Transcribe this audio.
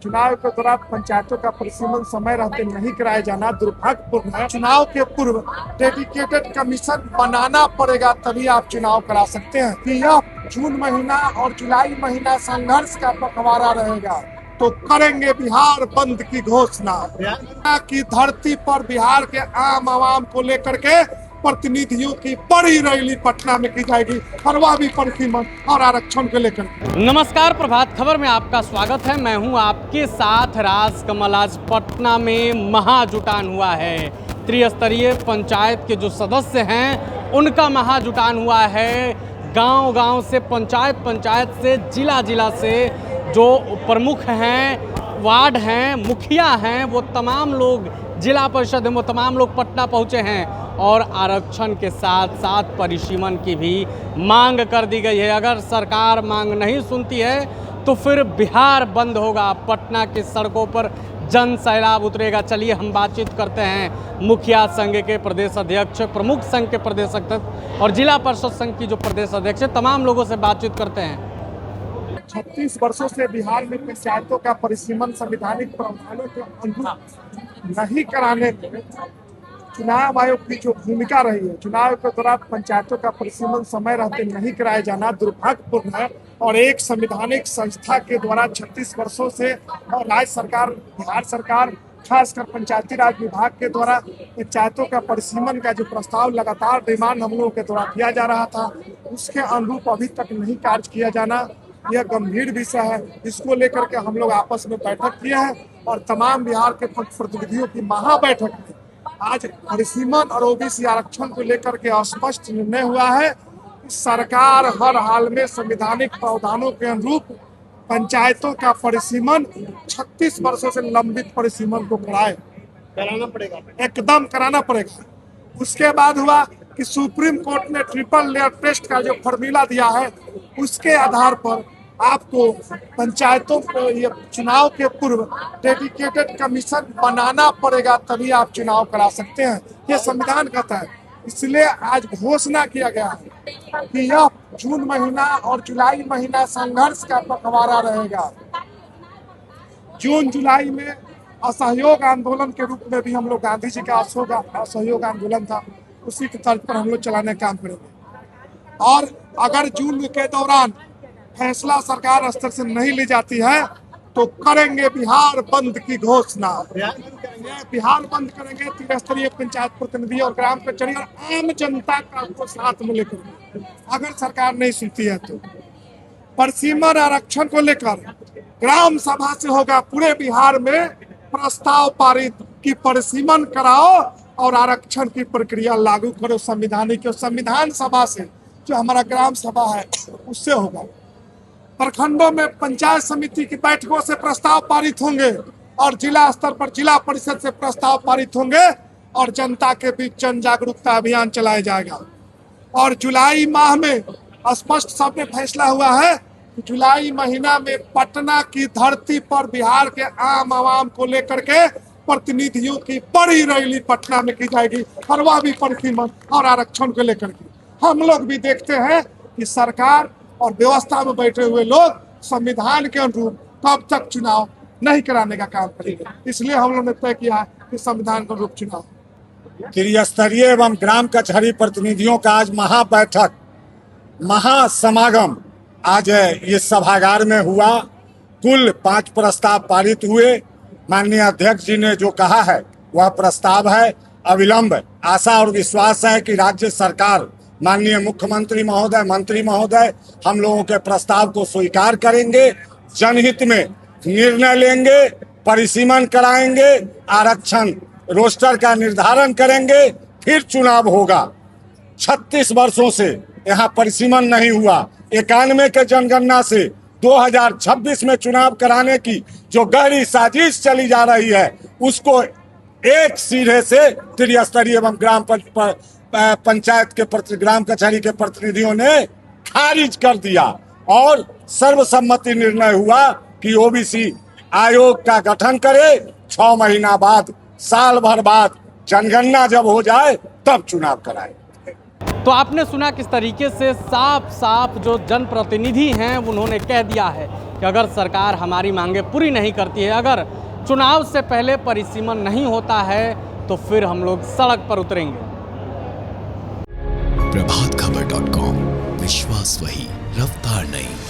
चुनाव के दौरान पंचायतों का परिसीमन समय रहते नहीं कराया जाना दुर्भाग्यपूर्ण है। चुनाव के पूर्व डेडिकेटेड कमीशन बनाना पड़ेगा, तभी आप चुनाव करा सकते हैं। कि यह जून महीना और जुलाई महीना संघर्ष का पखवाड़ा रहेगा तो करेंगे बिहार बंद की घोषणा। की धरती पर बिहार के आम आवाम को लेकर के प्रतिनिधियों की बड़ी रैली पटना में की जाएगी, और वह भी परिसीमन और आरक्षण को लेकर। नमस्कार, प्रभात खबर में आपका स्वागत है। मैं हूं आपके साथ राजकमल। आज पटना में महाजुटान हुआ है। त्रिस्तरीय पंचायत के जो सदस्य हैं उनका महाजुटान हुआ है। गांव-गांव से, पंचायत से, जिला से जो प्रमुख हैं, वार्ड हैं, मुखिया हैं, वो तमाम लोग, जिला परिषद हैं, वो तमाम लोग पटना पहुंचे हैं और आरक्षण के साथ साथ परिसीमन की भी मांग कर दी गई है। अगर सरकार मांग नहीं सुनती है तो फिर बिहार बंद होगा, पटना की सड़कों पर जन सैलाब उतरेगा। चलिए हम बातचीत करते हैं मुखिया संघ के प्रदेश अध्यक्ष, प्रमुख संघ के प्रदेश अध्यक्ष और जिला परिषद संघ की जो प्रदेश अध्यक्ष है, तमाम लोगों से बातचीत करते हैं। 36 वर्षों से बिहार में पंचायतों का परिसीमन संवैधानिक प्रावधानों के अनुरूप नहीं कराने में चुनाव आयोग की जो भूमिका रही है, चुनाव के दौरान पंचायतों का परिसीमन समय रहते नहीं कराया जाना दुर्भाग्यपूर्ण है। और एक संवैधानिक संस्था के द्वारा 36 वर्षों से और राज्य सरकार, बिहार सरकार, खासकर पंचायती राज विभाग के द्वारा पंचायतों का परिसीमन का जो प्रस्ताव लगातार डिमांड हम लोगों के द्वारा किया जा रहा था, उसके अनुरूप अभी तक नहीं कार्य किया जाना, यह गंभीर विषय है। इसको लेकर के हम लोग आपस में बैठक किए हैं और तमाम बिहार के प्रतिनिधियों की महाबैठक में आज परिसीमन और ओबीसी आरक्षण को लेकर के स्पष्ट निर्णय हुआ है कि सरकार हर हाल में संवैधानिक प्रावधानों के अनुरूप पंचायतों का परिसीमन 36 वर्षों से लंबित परिसीमन को कराना पड़ेगा, एकदम कराना पड़ेगा। उसके बाद हुआ कि सुप्रीम कोर्ट ने ट्रिपल लेयर टेस्ट का जो फॉर्मूला दिया है, उसके आधार पर आपको पंचायतों को ये चुनाव के पूर्व डेडिकेटेड कमीशन बनाना पड़ेगा, तभी आप चुनाव करा सकते हैं। ये संविधान कहता है। इसलिए आज घोषणा किया गया है कि यह जून महीना और जुलाई महीना संघर्ष का पखवाड़ा रहेगा। जून जुलाई में असहयोग आंदोलन के रूप में भी हम लोग, गांधी जी का असहयोग आंदोलन था, उसी के तर्ज पर हम लोग चलाने का काम करेंगे। और अगर जून के दौरान फैसला सरकार स्तर से नहीं ली जाती है तो करेंगे बिहार बंद की घोषणा। बिहार बंद करेंगे। त्रिस्तरीय पंचायत प्रतिनिधि और ग्राम कचहरी और आम जनता का साथ में लेकर, अगर सरकार नहीं सुनती है तो परिसीमन आरक्षण को लेकर ग्राम सभा से होगा पूरे बिहार में प्रस्ताव पारित कि परिसीमन कराओ और आरक्षण की प्रक्रिया लागू करो संविधानिक। संविधान सभा से, जो हमारा ग्राम सभा है, उससे होगा। प्रखंडों में पंचायत समिति की बैठकों से प्रस्ताव पारित होंगे और जिला स्तर पर जिला परिषद से प्रस्ताव पारित होंगे और जनता के बीच जन जागरूकता अभियान चलाया जाएगा। और जुलाई माह में स्पष्ट सब में फैसला हुआ है कि जुलाई महीना में पटना की धरती पर बिहार के आम आवाम को लेकर के प्रतिनिधियों की बड़ी रैली पटना में की जाएगी, और वह भी परिसीमन और आरक्षण को लेकर के। हम लोग भी देखते हैं कि सरकार और व्यवस्था में बैठे हुए लोग संविधान के अनुरूप कब तक चुनाव नहीं कराने का काम करेंगे। इसलिए हम लोगों ने तय किया है कि संविधान के अनुरूप चुनाव। त्रिस्तरीय एवं ग्राम कचहरी प्रतिनिधियों का आज महाबैठक, महासमागम आज इस सभागार में हुआ। कुल 5 प्रस्ताव पारित हुए। माननीय अध्यक्ष जी ने जो कहा है वह प्रस्ताव है अविलंब। आशा और विश्वास है कि राज्य सरकार, माननीय मुख्यमंत्री महोदय, मंत्री महोदय हम लोगों के प्रस्ताव को स्वीकार करेंगे, जनहित में निर्णय लेंगे, परिसीमन कराएंगे, आरक्षण रोस्टर का निर्धारण करेंगे, फिर चुनाव होगा। 36 वर्षों से यहाँ परिसीमन नहीं हुआ। 91 के जनगणना से 2026 में चुनाव कराने की जो गहरी साजिश चली जा रही है, उसको एक सिरे से त्रिस्तरीय एवं पंचायत के ग्राम कचहरी के प्रतिनिधियों ने खारिज कर दिया और सर्वसम्मति निर्णय हुआ कि ओबीसी आयोग का गठन करे। 6 महीना बाद, साल भर बाद जनगणना जब हो जाए तब चुनाव कराए। तो आपने सुना किस तरीके से साफ साफ जो जनप्रतिनिधि हैं उन्होंने कह दिया है कि अगर सरकार हमारी मांगें पूरी नहीं करती है, अगर चुनाव से पहले परिसीमन नहीं होता है, तो फिर हम लोग सड़क पर उतरेंगे। प्रभातखबर.com, विश्वास वही, रफ्तार नहीं।